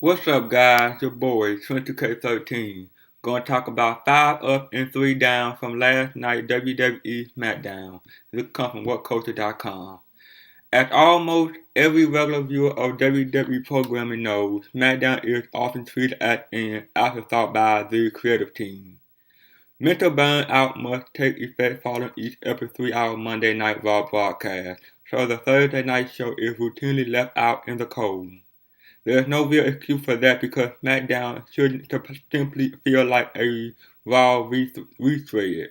What's up, guys? Your boy, 20K13. Gonna talk about 5 up and 3 down from last night WWE Smackdown. This comes from WhatCulture.com. As almost every regular viewer of WWE programming knows, SmackDown is often treated as an afterthought by the creative team. Mental burnout must take effect following each every 3-hour Monday Night Raw broadcast, so the Thursday night show is routinely left out in the cold. There's no real excuse for that because SmackDown shouldn't simply feel like a Raw retread.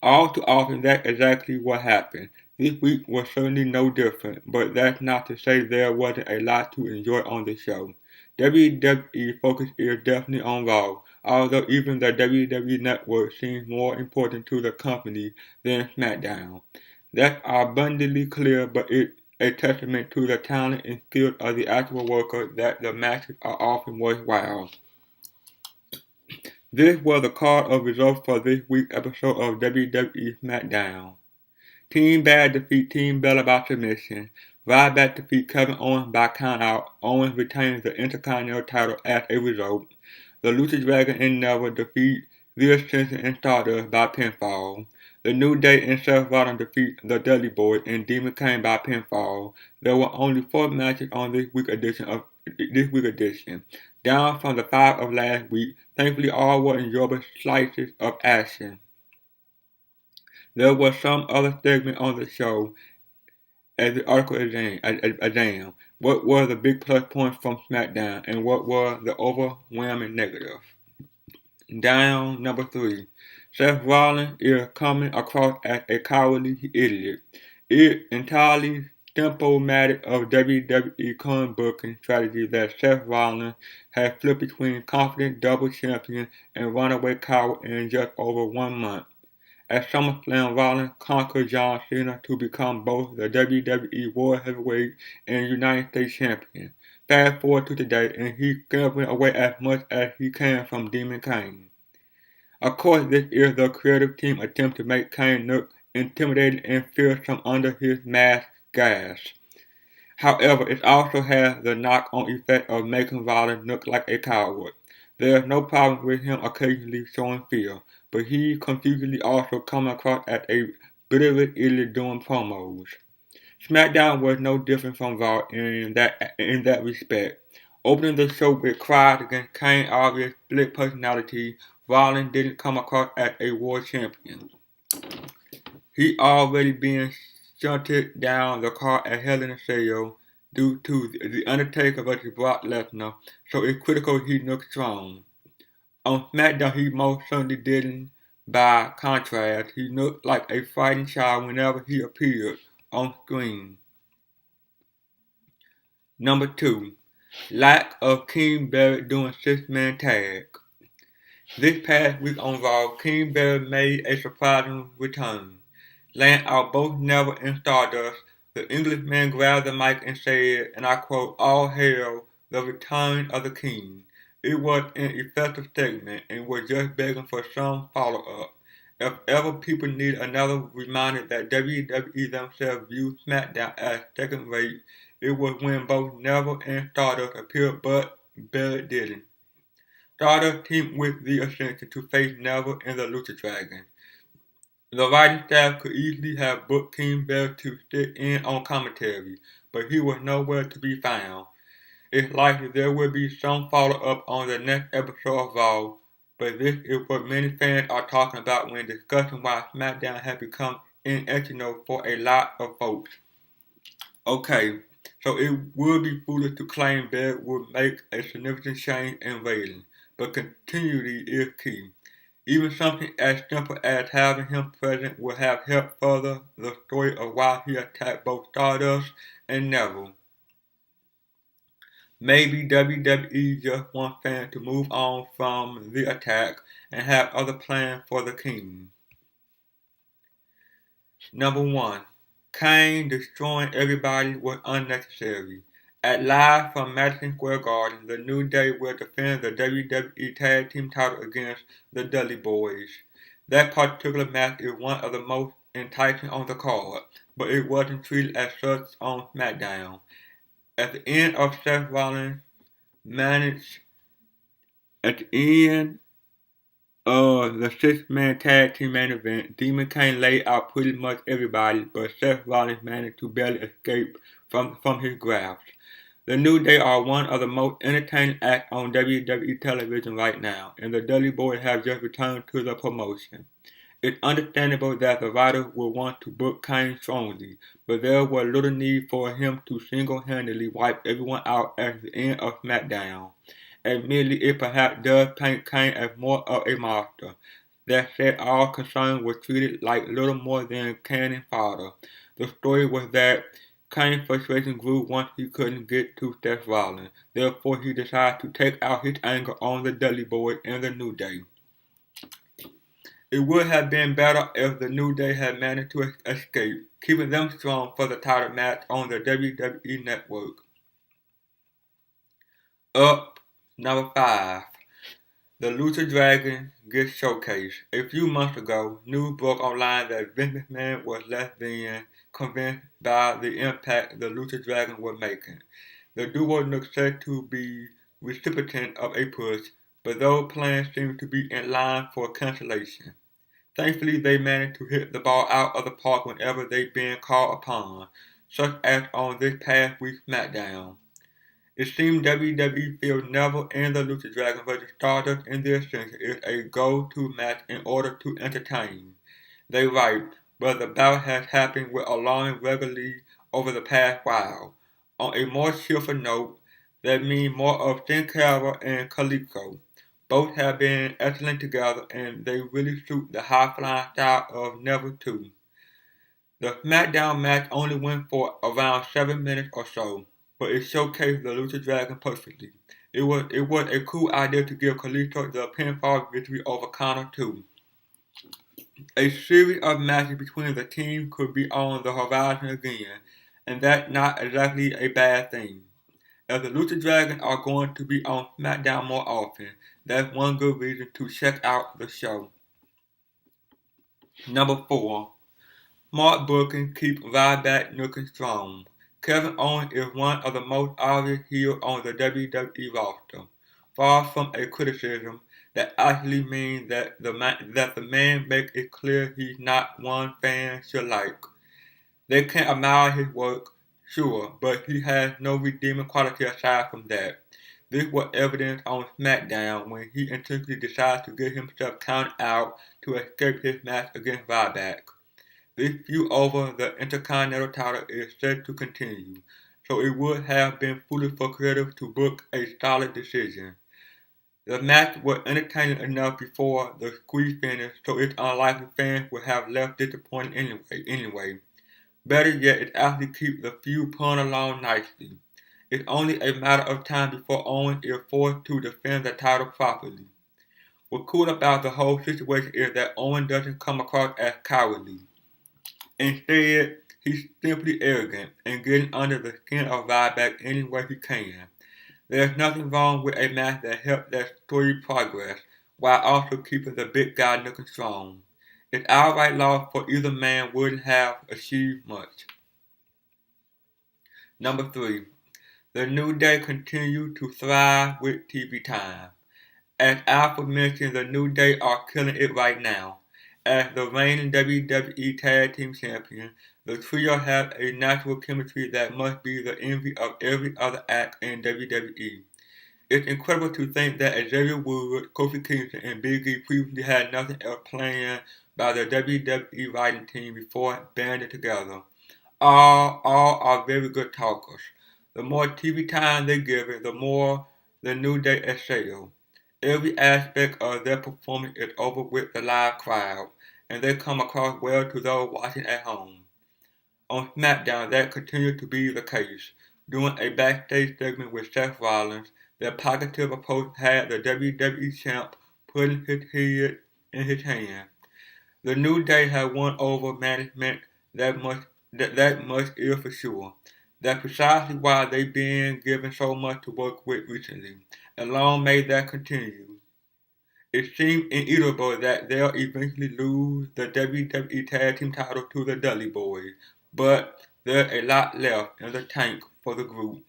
All too often that's exactly what happened. This week was certainly no different, but that's not to say there wasn't a lot to enjoy on the show. WWE focus is definitely on Raw, although even the WWE Network seems more important to the company than SmackDown. That's abundantly clear, but it's a testament to the talent and skill of the actual worker that the matches are often worthwhile. This was the card of results for this week's episode of WWE Smackdown. Team Bad defeat Team Bella by submission. Ryback defeat Kevin Owens by countout. Owens retains the Intercontinental title as a result. The Lucha Dragon and Neville defeat The Ascension and Stardust by pinfall. The New Day and Seth Rollins defeat the Dudley Boys and Demon Kane by pinfall. There were only 4 matches on this week's edition, down from the 5 of last week. Thankfully, all were enjoyable slices of action. There was some other segment on the show as the article examined. What were the big plus points from SmackDown and what were the overwhelming negatives? Down number 3. Seth Rollins is coming across as a cowardly idiot. It's entirely symptomatic of WWE current booking strategy that Seth Rollins has flipped between confident double champion and runaway coward in just over 1 month. At SummerSlam, Rollins conquered John Cena to become both the WWE World Heavyweight and United States Champion. Fast forward to today, and he's giving away as much as he can from Demon Kane. Of course, this is the creative team attempt to make Kane look intimidating and fearsome under his mask gas. However, it also has the knock-on effect of making Rollins look like a coward. There's no problem with him occasionally showing fear, but he confusedly also comes across as a bitterly idiot doing promos. SmackDown was no different from Raw in that respect. Opening the show with cries against Kane's obvious split personality, Rollins didn't come across as a world champion. He already being shunted down the card at Hell in a Cell due to The Undertaker vs. Brock Lesnar, so it's critical he looks strong. On SmackDown, he most certainly didn't. By contrast, he looked like a fighting child whenever he appeared on screen. Number 2. Lack of King Barrett doing 6-man tag. This past week on Raw, King Barrett made a surprising return. Laying out both Neville and Stardust, the Englishman grabbed the mic and said, and I quote, "All hail the return of the King." It was an effective statement and was just begging for some follow-up. If ever people need another reminder that WWE themselves view SmackDown as second-rate, it was when both Neville and Stardust appeared, but Barrett didn't. Stardust teamed with The Ascension to face Neville and the Lucha Dragon. The writing staff could easily have booked King Barrett to sit in on commentary, but he was nowhere to be found. It's likely there will be some follow-up on the next episode of Raw, but this is what many fans are talking about when discussing why SmackDown has become inevitable for a lot of folks. Okay, so it would be foolish to claim Barrett would make a significant change in ratings, but continuity is key. Even something as simple as having him present would have helped further the story of why he attacked both Stardust and Neville. Maybe WWE just wants fans to move on from the attack and have other plans for the King. Number 1. Kane destroying everybody was unnecessary. At Live from Madison Square Garden, the New Day will defend the WWE Tag Team title against the Dudley Boys. That particular match is one of the most enticing on the card, but it wasn't treated as such on SmackDown. At the end of Seth Rollins' managed at the end of the six-man tag team main event. Demon Kane laid out pretty much everybody, but Seth Rollins managed to barely escape from his grasp. The New Day are one of the most entertaining acts on WWE television right now, and the Dudley Boys have just returned to the promotion. It's understandable that the writer would want to book Kane strongly, but there was little need for him to single-handedly wipe everyone out at the end of Smackdown. Admittedly, it perhaps does paint Kane as more of a monster. That said, all concerned was treated like little more than cannon fodder. The story was that Kane's frustration grew once he couldn't get to Seth Rollins. Therefore, he decided to take out his anger on the Dudley Boys and the New Day. It would have been better if the New Day had managed to escape, keeping them strong for the title match on the WWE Network. Up number 5. The Lucha Dragon gets showcased. A few months ago, news broke online that Vince McMahon was less than convinced by the impact the Lucha Dragon was making. The duo looked set to be recipient of a push, but those plans seemed to be in line for cancellation. Thankfully, they managed to hit the ball out of the park whenever they've been called upon, such as on this past week's Smackdown. It seemed WWE feels Neville and the Lucha Dragon vs. Stardust in their sense is a go-to match in order to entertain. They right, but the bout has happened with alarming regularly over the past while. On a more cheerful note, that means more of Sin Cara and Calico. Both have been excellent together and they really suit the high-flying style of Neville too. The Smackdown match only went for around 7 minutes or so, but it showcased the Lucha Dragon perfectly. It was a cool idea to give Kalisto the pinfall victory over Connor too. A series of matches between the team could be on the horizon again, and that's not exactly a bad thing. As the Lucha Dragon are going to be on SmackDown more often, that's one good reason to check out the show. Number 4. Smart booking keeps Ryback looking strong. Kevin Owens is one of the most obvious heels on the WWE roster. Far from a criticism, that actually means that the man makes it clear he's not one fans should like. They can admire his work, sure, but he has no redeeming quality aside from that. This was evident on SmackDown when he intentionally decided to get himself counted out to escape his match against Ryback. This feud over the Intercontinental title is set to continue, so it would have been foolish for creators to book a solid decision. The match was entertaining enough before the squeeze finish, so it's unlikely fans would have left disappointed anyway. Better yet, it actually keeps the feud pulling along nicely. It's only a matter of time before Owens is forced to defend the title properly. What's cool about the whole situation is that Owens doesn't come across as cowardly. Instead, he's simply arrogant and getting under the skin of Ryback any way he can. There's nothing wrong with a match that helps that story progress, while also keeping the big guy looking strong. It's outright loss for either man wouldn't have achieved much. Number 3. The New Day continue to thrive with TV time. As Alpha mentioned, the New Day are killing it right now. As the reigning WWE Tag Team Champion, the trio has a natural chemistry that must be the envy of every other act in WWE. It's incredible to think that Xavier Woods, Kofi Kingston, and Big E previously had nothing else planned by the WWE writing team before banding together. All are very good talkers. The more TV time they give it, the more the New Day excel. Every aspect of their performance is over with the live crowd, and they come across well to those watching at home. On SmackDown, that continued to be the case. During a backstage segment with Seth Rollins, their positive approach had the WWE champ putting his head in his hand. The New Day had won over management that much is for sure. That's precisely why they've been given so much to work with recently, and long may that continue. It seems inevitable that they'll eventually lose the WWE Tag Team title to the Dudley Boys, but there's a lot left in the tank for the group.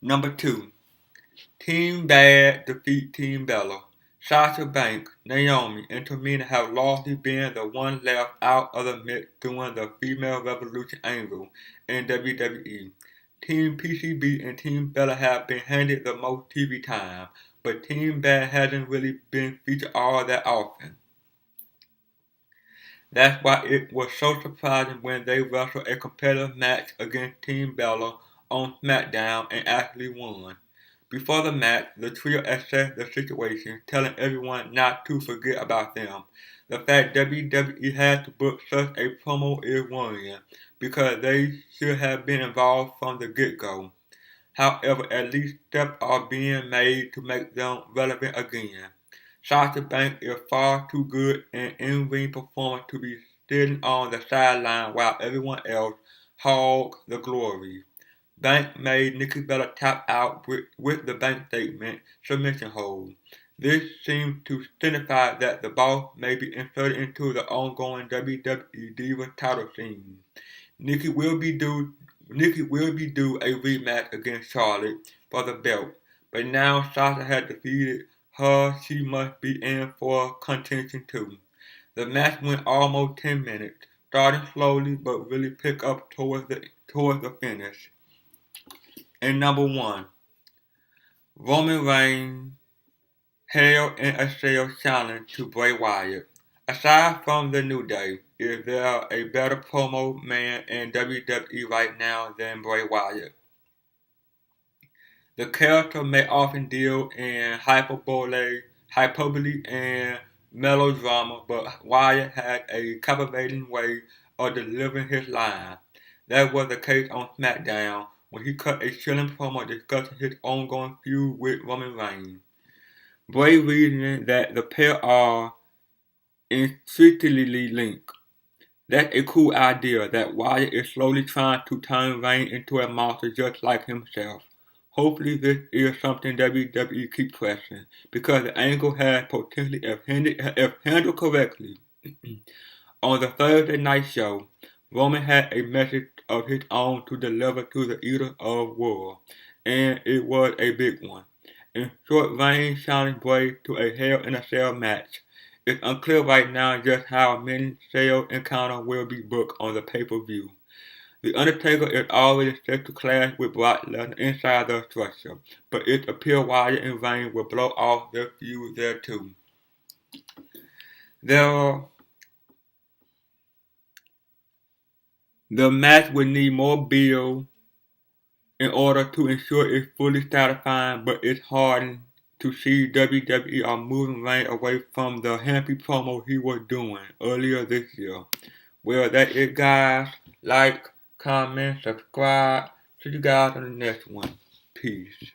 Number 2. Team Bad defeat Team Bella. Sasha Banks, Naomi, and Tamina have largely been the one left out of the mix during the Female Revolution angle in WWE. Team PCB and Team Bella have been handed the most TV time, but Team Bad hasn't really been featured all that often. That's why it was so surprising when they wrestled a competitive match against Team Bella on SmackDown and actually won. Before the match, the trio assessed the situation, telling everyone not to forget about them. The fact WWE had to book such a promo is worrying, because they should have been involved from the get-go. However, at least steps are being made to make them relevant again. Sasha Banks is far too good an in-ring performer to be sitting on the sideline while everyone else hogs the glory. Banks made Nikki Bella tap out with the bank statement submission hold. This seems to signify that the boss may be inserted into the ongoing WWE Diva title scene. Nikki will be due a rematch against Charlotte for the belt, but now Sasha has defeated her, she must be in for contention too. The match went almost 10 minutes, starting slowly but really pick up towards the finish. And number 1, Roman Reigns Hell in a Cell challenge to Bray Wyatt. Aside from the New Day, is there a better promo man in WWE right now than Bray Wyatt? The character may often deal in hyperbole and melodrama, but Wyatt had a captivating way of delivering his line. That was the case on SmackDown when he cut a chilling promo discussing his ongoing feud with Roman Reigns. Bray reasoning that the pair are intrinsically linked. That's a cool idea that Wyatt is slowly trying to turn Reigns into a monster just like himself. Hopefully this is something WWE keeps pressing, because the angle has potential if handled correctly. On the Thursday night show, Roman had a message of his own to deliver to the Eater of Worlds, and it was a big one. In short, Reigns challenged Bray to a Hell in a Cell match. It's unclear right now just how many cell encounters will be booked on the pay-per-view. The Undertaker is already set to clash with Brock Lesnar inside the structure, but it appears Wyatt and Reigns will blow off their feud there too. The match will need more build in order to ensure it's fully satisfying, but it's hard to see WWE are moving Reigns away from the happy promo he was doing earlier this year. Well, that's it, guys. Like, comment, subscribe. See you guys on the next one. Peace.